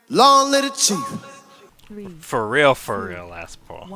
Long live the chief. For real, last pull.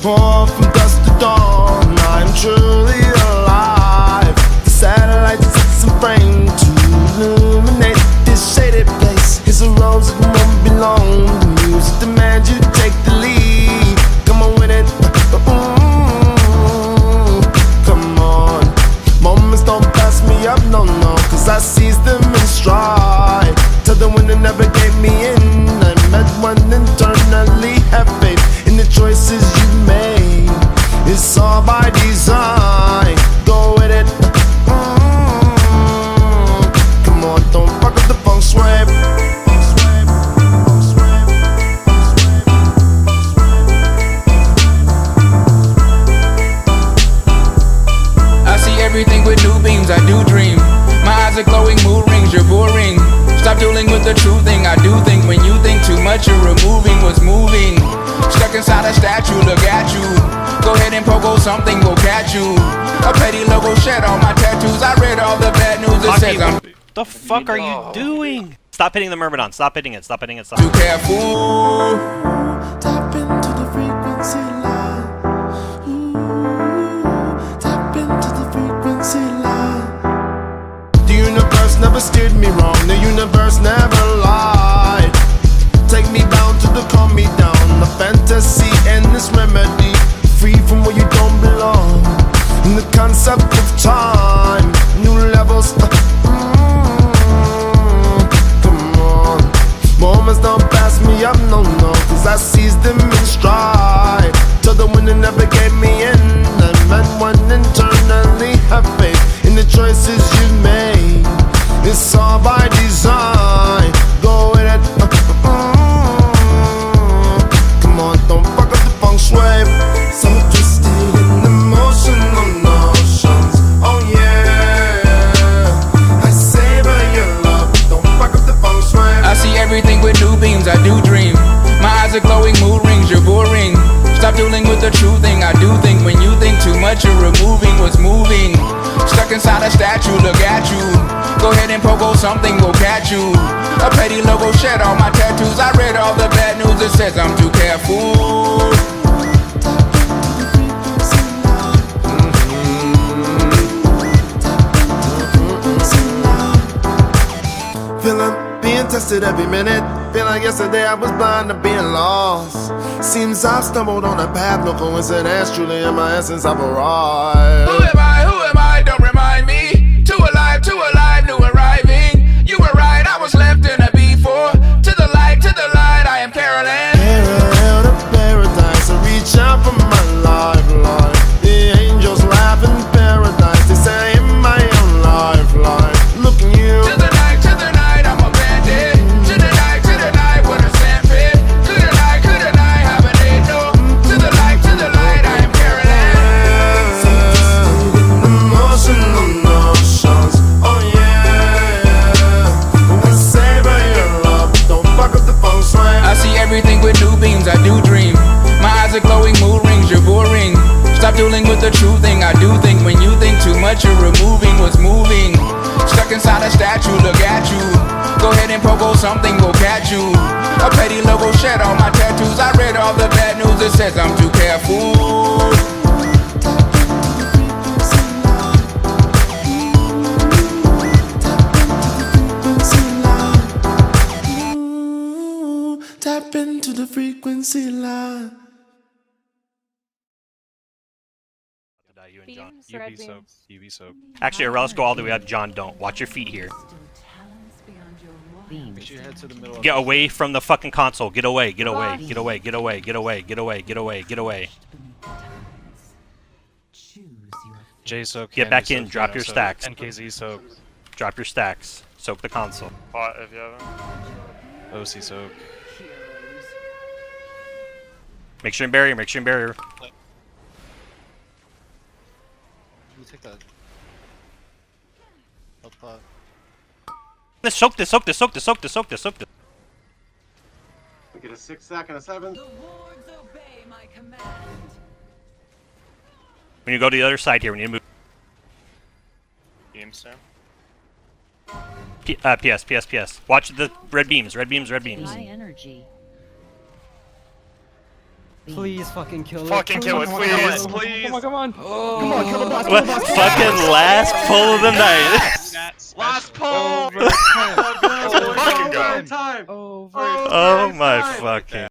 Or from dusk to dawn, I'm truly alive. The satellites set some frame to illuminate this shaded place. It's a rose that won't belong. The music demands you take the lead. Come on with it. Come on. Moments don't pass me up, no, no, cause I seize them in stride. Tell the winner never gave me in. I met one internally, have faith in the choices you made. It's all by design. Go with it. Come on, don't fuck up the feng shui. I see everything with new beams, I do dream. My eyes are glowing, mood rings, you're boring. Stop dealing with the true thing, I do think. When you think too much, you're removing what's moving. Stuck inside a statue, look at you. Go ahead and pogo something, we'll catch you. A petty logo shed on my tattoos. I read all the bad news, it says I'm the fuck are you doing? Stop hitting the Myrmidon. Stop hitting it. Stop hitting it. Stop. too careful. Tap into the frequency line. Tap into the frequency line. The universe never steered me wrong. The universe never lied. Take me bound to the calm me down. The fantasy and this remedy. Free from where you don't belong. In the concept of time. New levels. Come on. Moments don't pass me up, no, no, cause I seize them in stride. Till the winner never gave me in. I met one internally, have faith in the choices you made. It's all by design. Go with it. Come on, don't fuck up the feng shui. So twisted in emotional notions. Oh yeah, I savor your love. Don't fuck up the feng shui. I see everything with new beams, I do dream. My eyes are glowing, mood rings, you're boring. Stop dealing with the true thing, I do think. When you think too much, you're removing what's moving. Stuck inside a statue, look at you. Go ahead and pogo something, we'll catch you. A petty logo shed on my tattoos. I read all the bad news, it says I'm too careful. Feeling being tested every minute. Feel like yesterday I was blind to being lost. Seems I've stumbled on a path, no coincidence. Truly in my essence I've arrived. Who am I? Who am I? Don't remind me. Too alive, new arriving. You were right, I was left in a B4. To the light, I am Carolyn. Parallel to paradise, I reach out for my lifeline. The angels laugh in paradise. They say in my own lifeline. Look at you. To the night, I'm a bandit. To the night, what a sandpit. Could I have an eight? No. To the light, I am Carolyn. Emotional notions. Oh yeah, I savor your love. Don't fuck up the feng shui. I see everything with new beams, I do dream. My eyes are glowing, mood rings, you're boring. Stop dealing with the true thing, I do think. When you think too much, you're removing what's moving. Stuck inside a statue, look at you. Go ahead and pogo something, we'll catch you. A petty logo shed on my tattoos. I read all the bad news, it says I'm too careful. Tap into the frequency line. You and John. Beams, red beams. UV soak. Actually, let's go all the way up. John, don't. Watch your feet here. Make sure you head to the middle. Get away from the fucking console. Get away. Get away. Get away. Get away. Get away. Get away. Get away. Get away. J soak. Get back in. Drop your stacks. NKZ soak. Drop your stacks. Soak the console. Pot if you haven't. OC soak. Make sure and barrier. Make sure and barrier. You take that. Help pot. Let's soak this. Soak this. Soak this. Soak this. Soak this. Soak this. We get a 6 sack and a 7. When you go to the other side here, we need to move. Beam stem. PS. Watch the red beams. Red beams. Red beams. High energy. Please fucking kill it. Fucking kill it, please, please. Come on. Come on, kill the boss. What? Fucking last pull of the night. Last pull. Overtime. Fucking go. Time. Oh my fucking.